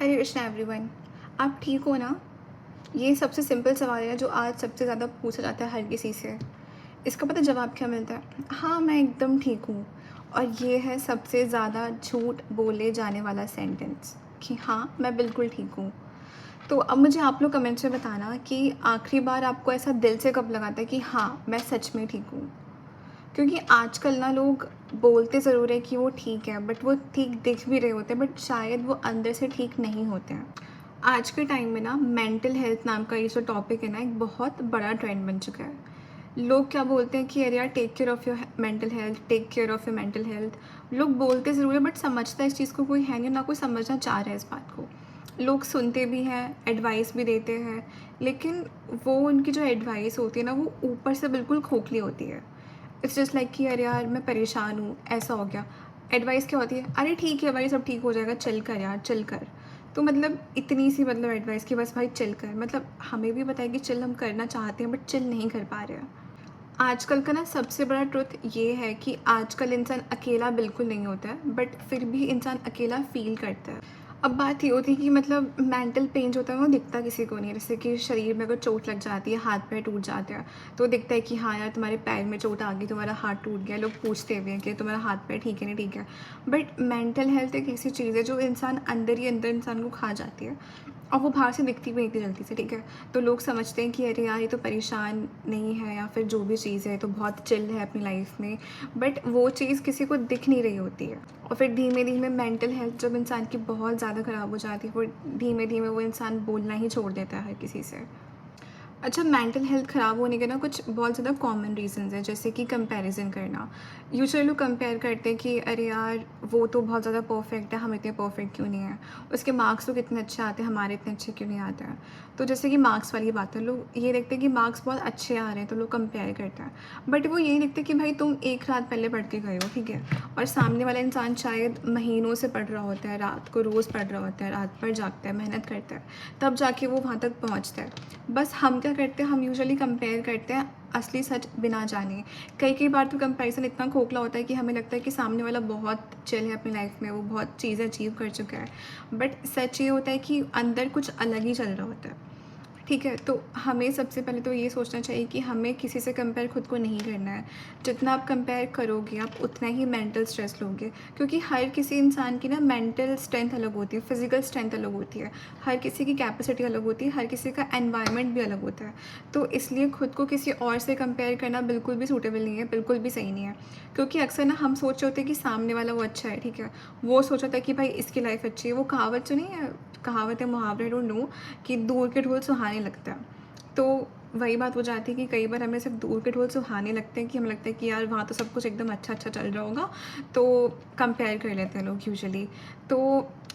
हरे Krishna everyone. आप ठीक हो ना? ये सबसे सिंपल सवाल है जो आज सबसे ज़्यादा पूछा जाता है हर किसी से। इसका पता जवाब क्या मिलता है? हाँ, मैं एकदम ठीक हूँ। और ये है सबसे ज़्यादा झूठ बोले जाने वाला सेंटेंस कि हाँ, मैं बिल्कुल ठीक हूँ। तो अब मुझे आप लोग कमेंट्स में बताना कि आखिरी बार आपको ऐसा दिल से कब लगा था कि हाँ, मैं सच में ठीक हूँ? क्योंकि आजकल ना लोग बोलते ज़रूर है कि वो ठीक है, बट वो ठीक दिख भी रहे होते हैं, बट शायद वो अंदर से ठीक नहीं होते हैं। आज के टाइम में ना मेंटल हेल्थ नाम का ये जो टॉपिक है ना, एक बहुत बड़ा ट्रेंड बन चुका है। लोग क्या बोलते हैं कि अरे यार, take care of your mental health, take care of your mental health. लोग बोलते ज़रूर है, बट समझता इस चीज़ को कोई है नहीं, ना कोई समझना चाह रहा है इस बात को। लोग सुनते भी हैं, एडवाइस भी देते हैं, लेकिन वो उनकी जो एडवाइस होती है ना, वो ऊपर से बिल्कुल खोखली होती है। इट्स जस्ट लाइक कि अरे यार, मैं परेशान हूँ, ऐसा हो गया। एडवाइस क्या होती है? अरे ठीक है भाई, सब ठीक हो जाएगा, चल कर यार, चल कर। तो मतलब इतनी सी मतलब एडवाइस कि बस भाई चिल कर। मतलब हमें भी पता है कि चिल हम करना चाहते हैं, बट चिल नहीं कर पा रहे हैं। आजकल का ना सबसे बड़ा ट्रुथ ये है कि आजकल इंसान अकेला बिल्कुल नहीं होता है, बट फिर भी इंसान अकेला फ़ील करता है। अब बात ये होती है कि मतलब मेंटल पेन जो होता है वो दिखता किसी को नहीं है। जैसे कि शरीर में अगर चोट लग जाती है, हाथ-पैर टूट जाते हैं, तो दिखता है कि हाँ यार, तुम्हारे पैर में चोट आ गई, तुम्हारा हाथ टूट गया। लोग पूछते भी हैं कि तुम्हारा हाथ-पैर ठीक है, नहीं ठीक है। बट मेंटल हेल्थ एक ऐसी चीज़ है जो इंसान अंदर ही अंदर इंसान को खा जाती है, और वो बाहर से दिखती भी नहीं इतनी जल्दी से, ठीक है? तो लोग समझते हैं कि अरे यार, ये तो परेशान नहीं है, या फिर जो भी चीज़ है तो बहुत चिल है अपनी लाइफ में, बट वो चीज़ किसी को दिख नहीं रही होती है। और फिर धीमे धीमे मेंटल हेल्थ जब इंसान की बहुत ज़्यादा ख़राब हो जाती है, फिर धीमे धीमे वो इंसान बोलना ही छोड़ देता है हर किसी से। अच्छा, मेंटल हेल्थ ख़राब होने के ना कुछ बहुत ज़्यादा कॉमन रीज़न्स हैं, जैसे कि कंपैरिज़न करना। यूजुअली लोग कंपेयर करते हैं कि अरे यार, वो तो बहुत ज़्यादा परफेक्ट है, हम इतने परफेक्ट क्यों नहीं हैं। उसके मार्क्स तो कितने अच्छे आते हैं, हमारे इतने अच्छे क्यों नहीं आते हैं। तो जैसे कि मार्क्स वाली बात है, लोग ये देखते हैं कि मार्क्स बहुत अच्छे आ रहे हैं, तो लोग कंपेयर करते हैं। बट वो ये नहीं देखते कि भाई तुम एक रात पहले पढ़ के गए हो, ठीक है, और सामने वाला इंसान शायद महीनों से पढ़ रहा होता है, रात को रोज़ पढ़ रहा होता है, रात भर जागता है, मेहनत करता है, तब जाके वो वहाँ तक पहुँचता है। बस हम क्या करते हैं, हम यूजुअली कंपेयर करते हैं असली सच बिना जाने। कई बार तो कंपैरिज़न इतना खोखला होता है कि हमें लगता है कि सामने वाला बहुत चिल है अपनी लाइफ में, वो बहुत चीज़ें अचीव कर चुका है। बट सच ये होता है कि अंदर कुछ अलग ही चल रहा होता है। ठीक है, तो हमें सबसे पहले तो ये सोचना चाहिए कि हमें किसी से कंपेयर खुद को नहीं करना है। जितना आप कंपेयर करोगे, आप उतना ही मेंटल स्ट्रेस लोगे, क्योंकि हर किसी इंसान की ना मेंटल स्ट्रेंथ अलग होती है, फिज़िकल स्ट्रेंथ अलग होती है, हर किसी की कैपेसिटी अलग होती है, हर किसी का एनवायरनमेंट भी अलग होता है। तो इसलिए खुद को किसी और से कंपेयर करना बिल्कुल भी सूटेबल नहीं है, बिल्कुल भी सही नहीं है। क्योंकि अक्सर ना हम सोच रहे होते हैं कि सामने वाला वो अच्छा है, ठीक है, वो सोच रहा था कि भाई इसकी लाइफ अच्छी है। वो कहावत जो नहीं है, कहावत है, मुहावरा, आई डोंट नो, कि दूर के ढोल सुहाने लगता है। तो वही बात हो जाती है कि कई बार हमें सिर्फ दूर के ढोल सुहाने लगते हैं, कि हमें लगता है कि यार वहाँ तो सब कुछ एकदम अच्छा चल रहा होगा, तो कंपेयर कर लेते हैं लोग यूजुअली। तो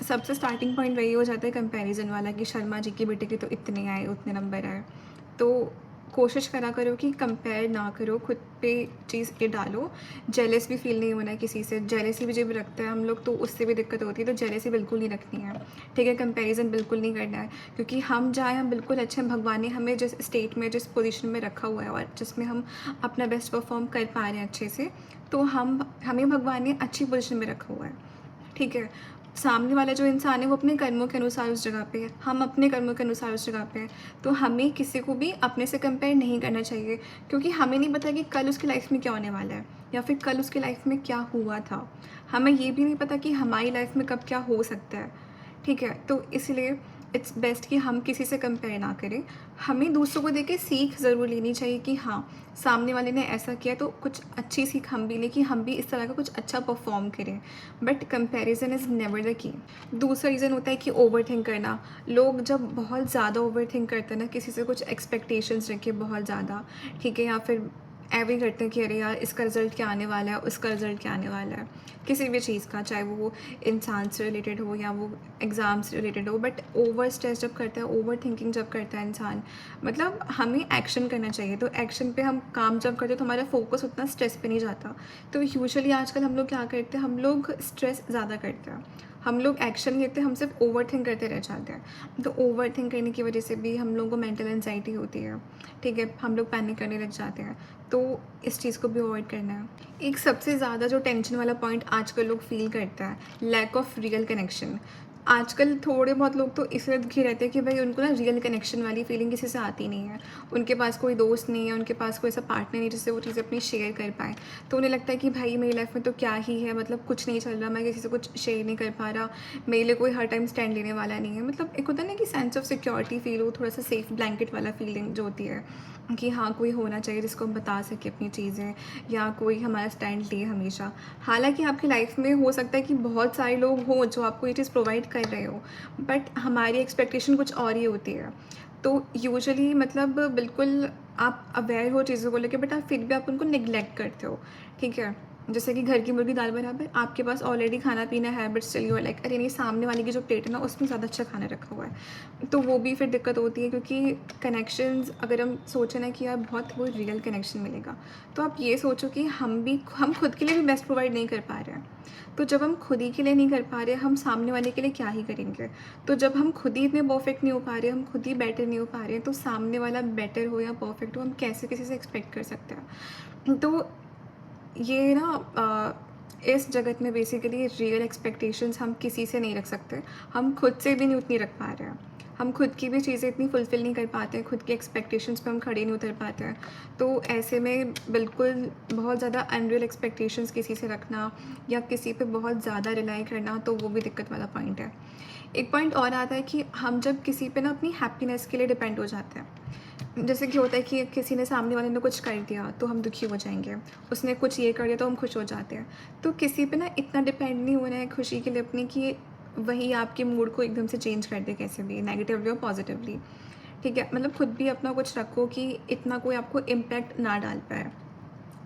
सबसे स्टार्टिंग पॉइंट वही हो जाता है कंपैरिजन वाला, कि शर्मा जी की बेटे के तो इतने आए, उतने नंबर आए। तो कोशिश करा करो कि कंपेयर ना करो, खुद पे चीज़ ये डालो। जेलस भी फील नहीं होना है किसी से। जेलसी भी जब रखते हैं हम लोग, तो उससे भी दिक्कत होती है, तो जेलसी बिल्कुल नहीं रखनी है, ठीक है। कंपैरिजन बिल्कुल नहीं करना है, क्योंकि हम जहाँ हम बिल्कुल अच्छे हैं, भगवान ने हमें जिस स्टेट में, जिस पोजीशन में रखा हुआ है, और जिसमें हम अपना बेस्ट परफॉर्म कर पा रहे हैं अच्छे से, तो हमें भगवान ने अच्छी पोजीशन में रखा हुआ है, ठीक है। सामने वाला जो इंसान है वो अपने कर्मों के अनुसार उस जगह पे है, हम अपने कर्मों के अनुसार उस जगह पे हैं। तो हमें किसी को भी अपने से कंपेयर नहीं करना चाहिए, क्योंकि हमें नहीं पता कि कल उसकी लाइफ में क्या होने वाला है, या फिर कल उसकी लाइफ में क्या हुआ था। हमें ये भी नहीं पता कि हमारी लाइफ में कब क्या हो सकता है, ठीक है। तो इसलिए इट्स बेस्ट कि हम किसी से कंपेयर ना करें। हमें दूसरों को देख के सीख ज़रूर लेनी चाहिए कि हाँ, सामने वाले ने ऐसा किया, तो कुछ अच्छी सीख हम भी लें कि हम भी इस तरह का कुछ अच्छा परफॉर्म करें। But comparison is never the key. दूसरा रीज़न होता है कि ओवरथिंक करना। लोग जब बहुत ज़्यादा ओवरथिंक करते हैं ना, किसी से कुछ एक्सपेक्टेशंस रख के बहुत ज़्यादा, ठीक है, या फिर ऐवे ही करते हैं कि अरे यार, इसका रिज़ल्ट क्या आने वाला है, उसका रिज़ल्ट क्या आने वाला है, किसी भी चीज़ का, चाहे वो इंसान से रिलेटेड हो या वो एग्ज़ाम से रिलेटेड हो। बट ओवर स्ट्रेस जब करता है, ओवर थिंकिंग जब करता है इंसान, मतलब हमें एक्शन करना चाहिए। तो एक्शन पे हम काम जब करते हैं, तो हमारा फोकस उतना स्ट्रेस पे नहीं जाता। तो यूजुअली आजकल हम लोग क्या करते हैं, हम लोग स्ट्रेस ज़्यादा करते हैं, हम लोग एक्शन लेते हैं, हम सिर्फ ओवर थिंक करते रह जाते हैं। तो ओवर थिंक करने की वजह से भी हम लोगों को मेंटल एंजाइटी होती है, ठीक है, हम लोग पैनिक करने लग जाते हैं। तो इस चीज़ को भी अवॉइड करना है। एक सबसे ज़्यादा जो टेंशन वाला पॉइंट आजकल लोग फील करता है, लैक ऑफ रियल कनेक्शन। आजकल थोड़े बहुत लोग तो इसलिए दुखी रहते हैं कि भाई उनको ना रियल कनेक्शन वाली फीलिंग किसी से आती नहीं है। उनके पास कोई दोस्त नहीं है, उनके पास कोई ऐसा पार्टनर नहीं जिससे वो चीज़ें अपनी शेयर कर पाएँ। तो उन्हें लगता है कि भाई मेरी लाइफ़ में तो क्या ही है, मतलब कुछ नहीं चल रहा, मैं किसी से कुछ शेयर नहीं कर पा रहा, मेरे लिए कोई हर टाइम स्टैंड लेने वाला नहीं है। मतलब एक होता है ना कि सेंस ऑफ सिक्योरिटी फ़ील हो, थोड़ा-सा सेफ ब्लैंकेट वाला फीलिंग जो होती है कि हाँ, कोई होना चाहिए जिसको हम बता सकें अपनी चीज़ें, या कोई हमारा स्टैंड लिए हमेशा। हालाँकि आपकी लाइफ़ में हो सकता है कि बहुत सारे लोग हों जो आपको ये चीज़ प्रोवाइड कर रहे हो, बट हमारी एक्सपेक्टेशन कुछ और ही होती है। तो यूजुअली मतलब बिल्कुल आप अवेयर हो चीज़ों को लेके, बट आप फिर भी आप उनको नेग्लेक्ट करते हो, ठीक है? जैसे कि घर की मुर्गी दाल बराबर, आपके पास ऑलरेडी खाना-पीना है, but still you are like अरे नहीं, सामने वाले की जो प्लेट है ना उसमें ज़्यादा अच्छा खाना रखा हुआ है। तो वो भी फिर दिक्कत होती है, क्योंकि कनेक्शंस अगर हम सोचें ना कि यार बहुत वो रियल कनेक्शन मिलेगा, तो आप ये सोचो कि हम खुद के लिए भी बेस्ट प्रोवाइड नहीं कर पा रहे हैं। तो जब हम खुद ही के लिए नहीं कर पा रहे, हम सामने वाले के लिए क्या ही करेंगे? तो जब हम खुद ही इतने परफेक्ट नहीं हो पा रहे, हम खुद ही बेटर नहीं हो पा रहे, तो सामने वाला बेटर हो या परफेक्ट हो, हम कैसे किसी से एक्सपेक्ट कर सकते हैं? तो ये ना इस जगत में बेसिकली रियल एक्सपेक्टेशंस हम किसी से नहीं रख सकते। हम खुद से भी नहीं उतनी रख पा रहे हैं। हम खुद की भी चीज़ें इतनी फुलफ़िल नहीं कर पाते हैं, खुद की एक्सपेक्टेशंस पे हम खड़े नहीं उतर पाते हैं। तो ऐसे में बिल्कुल बहुत ज़्यादा अनरियल एक्सपेक्टेशंस किसी से रखना या किसी पे बहुत ज़्यादा रिलाई करना, तो वो भी दिक्कत वाला पॉइंट है। एक पॉइंट और आता है कि हम जब किसी पे ना अपनी हैप्पीनेस के लिए डिपेंड हो जाते हैं। जैसे कि होता है कि किसी ने सामने वाले ने कुछ कर दिया तो हम दुखी हो जाएँगे, उसने कुछ ये कर दिया तो हम खुश हो जाते हैं। तो किसी पे ना इतना डिपेंड नहीं होना है खुशी के लिए अपनी, कि वही आपके मूड को एकदम से चेंज कर दे कैसे भी, नेगेटिवली और पॉजिटिवली। ठीक है? मतलब खुद भी अपना कुछ रखो कि इतना कोई आपको इम्पैक्ट ना डाल पाए।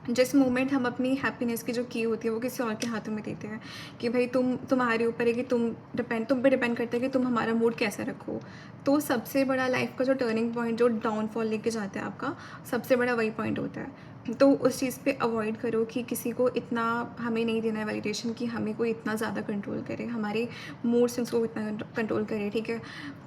जिस मोमेंट हम अपनी हैप्पीनेस की जो की होती है वो किसी और के हाथों में देते हैं, कि भाई तुम्हारे ऊपर है कि तुम पे डिपेंड करता है कि तुम हमारा मूड कैसा रखो। तो सबसे बड़ा लाइफ का जो टर्निंग पॉइंट, जो डाउनफॉल लेके जाता है आपका, सबसे बड़ा वही पॉइंट होता है। तो उस चीज़ पे अवॉइड करो कि किसी को इतना हमें नहीं देना है वैलिडेशन कि हमें कोई इतना ज़्यादा कंट्रोल करे, हमारे मूड स्विंग्स को इतना कंट्रोल करे, ठीक है?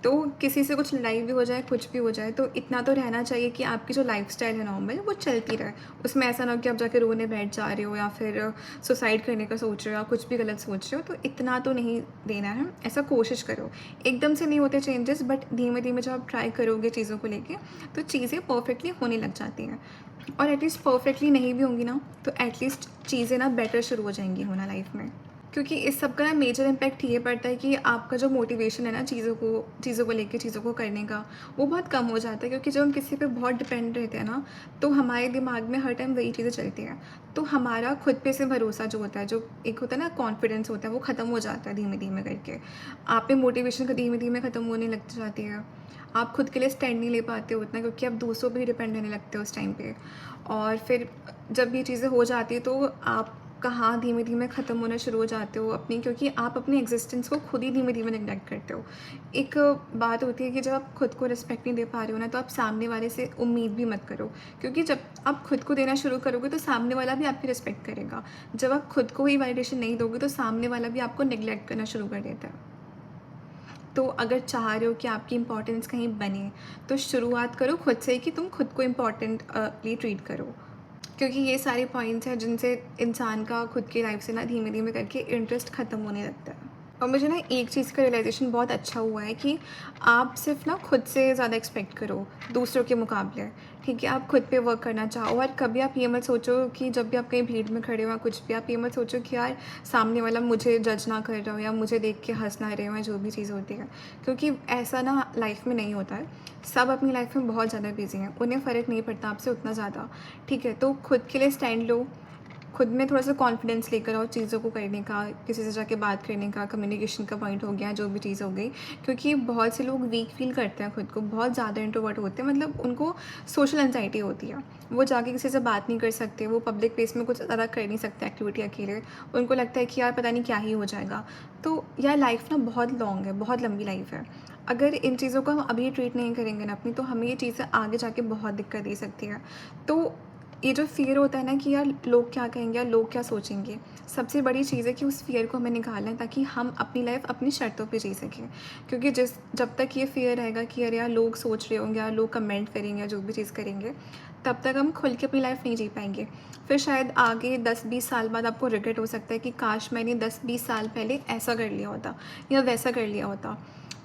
तो किसी से कुछ लड़ाई भी हो जाए, कुछ भी हो जाए, तो इतना तो रहना चाहिए कि आपकी जो लाइफ़स्टाइल है नॉर्मल, वो चलती रहे। उसमें ऐसा ना हो कि आप जाके रोने बैठ जा रहे हो या फिर सुसाइड करने का सोच रहे हो या कुछ भी गलत सोच रहे हो, तो इतना तो नहीं देना है। ऐसा कोशिश करो। एकदम से नहीं होते चेंजेस, बट धीमे-धीमे जब आप ट्राई करोगे चीज़ों को लेके, तो चीज़ें परफेक्टली होने लग जाती हैं। और एटलीस्ट परफेक्टली नहीं भी होंगी ना, तो एटलीस्ट चीज़ें ना बेटर शुरू हो जाएँगी होना लाइफ़ में। क्योंकि इस सब का ना मेजर इम्पैक्ट ये पड़ता है कि आपका जो मोटिवेशन है ना चीज़ों को लेके, चीज़ों को करने का, वो बहुत कम हो जाता है। क्योंकि जब हम किसी पे बहुत डिपेंड रहते हैं ना, तो हमारे दिमाग में हर टाइम वही चीज़ें चलती हैं। तो हमारा खुद पे से भरोसा जो होता है, जो एक होता है ना कॉन्फिडेंस होता है, वो ख़त्म हो जाता है धीमे-धीमे करके। आप में मोटिवेशन धीमे-धीमे ख़त्म होने लग जाती है। आप खुद के लिए स्टैंड नहीं ले पाते हो उतना, क्योंकि आप दूसरों पे ही डिपेंड रहने लगते हो उस टाइम पे। और फिर जब ये चीज़ें हो जाती हैं, तो आप कहाँ धीमे-धीमे ख़त्म होना शुरू हो जाते हो अपनी, क्योंकि आप अपनी एग्ज़िस्टेंस को खुद ही धीमे-धीमे नेग्लेक्ट करते हो। एक बात होती है कि जब आप खुद को रिस्पेक्ट नहीं दे पा रहे हो ना, तो आप सामने वाले से उम्मीद भी मत करो, क्योंकि जब आप खुद को देना शुरू करोगे, तो सामने वाला भी आपकी रिस्पेक्ट करेगा। जब आप खुद को ही वैलिडेशन नहीं दोगे, तो सामने वाला भी आपको नेग्लेक्ट करना शुरू कर देता है। तो अगर चाह रहे हो कि आपकी इम्पोर्टेंस कहीं बने, तो शुरुआत करो खुद से ही कि तुम खुद को ली ट्रीट करो। क्योंकि ये सारे पॉइंट्स हैं जिनसे इंसान का खुद की लाइफ से ना धीमे-धीमे करके इंटरेस्ट ख़त्म होने लगता है। और मुझे ना एक चीज़ का रियलाइज़ेशन बहुत अच्छा हुआ है कि आप सिर्फ़ ना खुद से ज़्यादा एक्सपेक्ट करो, दूसरों के मुकाबले, ठीक है? आप खुद पे वर्क करना चाहो, और कभी आप ये मत सोचो कि जब भी आप कहीं भीड़ में खड़े हो या कुछ भी, आप ये मत सोचो कि यार सामने वाला मुझे जज ना कर रहा हो या मुझे देख के हँस ना रहे हो, या जो भी चीज़ होती है। क्योंकि ऐसा ना लाइफ में नहीं होता है। सब अपनी लाइफ में बहुत ज़्यादा बिज़ी हैं, उन्हें फ़र्क नहीं पड़ता आपसे उतना ज़्यादा, ठीक है? तो खुद के लिए स्टैंड लो, खुद में थोड़ा-सा कॉन्फिडेंस लेकर आओ चीज़ों को करने का, किसी से जाके बात करने का, कम्युनिकेशन का पॉइंट हो गया, जो भी चीज़ हो गई। क्योंकि बहुत से लोग वीक फ़ील करते हैं खुद को, बहुत ज़्यादा इंट्रोवर्ट होते हैं, मतलब उनको सोशल एंग्ज़ायटी होती है। वो जाके किसी से बात नहीं कर सकते, वो पब्लिक प्लेस में कुछ ज़्यादा कर नहीं सकते एक्टिविटी अकेले। उनको लगता है कि यार पता नहीं क्या ही हो जाएगा। तो यार लाइफ़ ना बहुत लॉन्ग है, बहुत लंबी लाइफ़ है। अगर इन चीज़ों को हम अभी ट्रीट नहीं करेंगे ना अपनी, तो हमें ये चीज़ें आगे जाके बहुत दिक्कत दे सकती है। तो ये जो फ़ियर होता है ना कि यार लोग क्या कहेंगे या लोग क्या सोचेंगे, सबसे बड़ी चीज़ है कि उस फ़ियर को हमें निकालना है ताकि हम अपनी लाइफ़ अपनी शर्तों पे जी सकें। क्योंकि जब तक ये फ़ियर रहेगा कि अरे यार लोग सोच रहे होंगे या लोग कमेंट करेंगे या जो भी चीज़ करेंगे, तब तक हम खुल के अपनी लाइफ़ नहीं जी पाएँगे। फिर शायद आगे 10-20 साल बाद आपको रिग्रेट हो सकता है कि काश मैंने 10-20 साल पहले ऐसा कर लिया होता या वैसा कर लिया होता।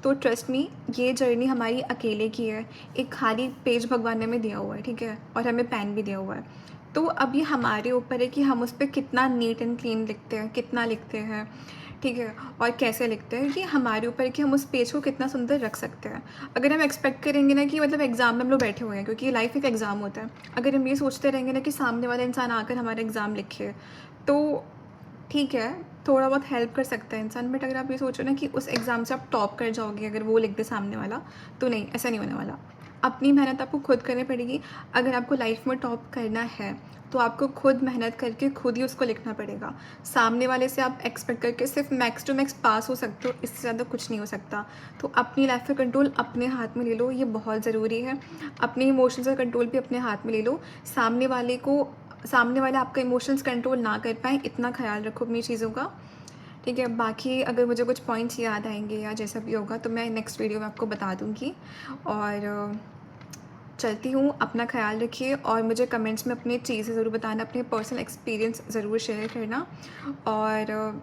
तो ट्रस्ट मी, ये जर्नी हमारी अकेले की है। एक खाली पेज भगवान ने हमें दिया हुआ है, ठीक है? और हमें पेन भी दिया हुआ है। तो अब ये हमारे ऊपर है कि हम उस पे कितना नीट एंड क्लीन लिखते हैं, कितना लिखते हैं, ठीक है? और कैसे लिखते हैं, ये हमारे ऊपर है कि हम उस पेज को कितना सुंदर रख सकते हैं। अगर हम एक्सपेक्ट करेंगे ना कि मतलब एग्ज़ाम में हम लोग बैठे हुए हैं, क्योंकि लाइफ़ एक एग्ज़ाम होता है। अगर हम ये सोचते रहेंगे ना कि सामने वाला इंसान आकर हमारा एग्ज़ाम लिखे, तो ठीक है, थोड़ा बहुत हेल्प कर सकता है इंसान, बट अगर आप ये सोचो ना कि उस एग्ज़ाम से आप टॉप कर जाओगे अगर वो लिख दे सामने वाला, तो नहीं, ऐसा नहीं होने वाला। अपनी मेहनत आपको खुद करनी पड़ेगी। अगर आपको लाइफ़ में टॉप करना है, तो आपको खुद मेहनत करके खुद ही उसको लिखना पड़ेगा। सामने वाले से आप एक्सपेक्ट करके सिर्फ़ मैक्स टू मैक्स पास हो सकते हो, इससे ज़्यादा कुछ नहीं हो सकता। तो अपनी लाइफ़ का कंट्रोल अपने हाथ में ले लो, ये बहुत ज़रूरी है। अपने इमोशंस का कंट्रोल भी अपने हाथ में ले लो। सामने वाले को सामने वाला आपका इमोशंस कंट्रोल ना कर पाएँ, इतना ख़्याल रखो अपनी चीज़ों का, ठीक है? बाकी अगर मुझे कुछ पॉइंट्स याद आएँगे या जैसा भी होगा तो मैं नेक्स्ट वीडियो में आपको बता दूँगी। और चलती हूँ, अपना ख़्याल रखिए और मुझे कमेंट्स में अपनी चीज़ें ज़रूर बताना, अपने पर्सनल एक्सपीरियंस ज़रूर शेयर करना। और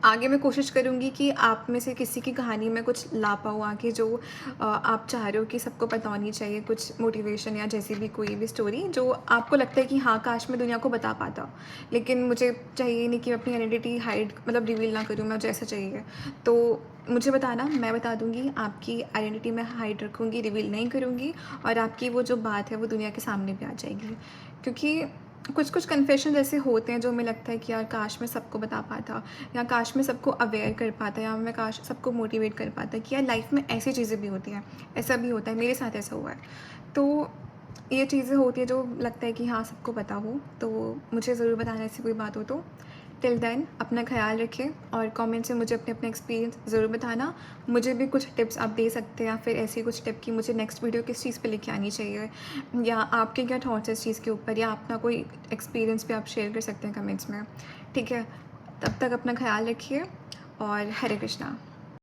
आगे मैं कोशिश करूँगी कि आप में से किसी की कहानी में कुछ ला पाऊँ आगे, जो आप चाह रहे हो कि सबको पता होनी चाहिए, कुछ मोटिवेशन या जैसी भी कोई भी स्टोरी जो आपको लगता है कि हाँ, काश मैं दुनिया को बता पाता। लेकिन मुझे चाहिए नहीं कि मैं अपनी आइडेंटिटी हाइड मतलब रिवील ना करूँ, मुझे ऐसा चाहिए। तो मुझे बताना, मैं बता दूँगी, आपकी आइडेंटिटी मैं हाइड रखूँगी, रिवील नहीं करूँगी और आपकी वो जो बात है वो दुनिया के सामने भी आ जाएगी। क्योंकि कुछ-कुछ कन्फेशन ऐसे होते हैं जो हमें लगता है कि यार काश मैं सबको बता पाता, या काश मैं सबको अवेयर कर पाता, या मैं काश सबको मोटिवेट कर पाता कि यार लाइफ में ऐसी चीज़ें भी होती हैं, ऐसा भी होता है, मेरे साथ ऐसा हुआ है। तो ये चीज़ें होती हैं जो लगता है कि हाँ, सबको पता हो, तो मुझे ज़रूर बताना ऐसी कोई बात हो तो। टिल देन अपना ख़्याल रखें और कमेंट से मुझे अपने-अपने एक्सपीरियंस ज़रूर बताना। मुझे भी कुछ टिप्स आप दे सकते हैं या फिर ऐसी कुछ टिप कि मुझे नेक्स्ट वीडियो किस चीज़ पे लेके आनी चाहिए, या आपके क्या थॉट्स हैं इस चीज़ के ऊपर, या अपना कोई एक्सपीरियंस भी आप शेयर कर सकते हैं कमेंट्स में। ठीक है? तब तक अपना ख़्याल रखिए और हरे कृष्णा।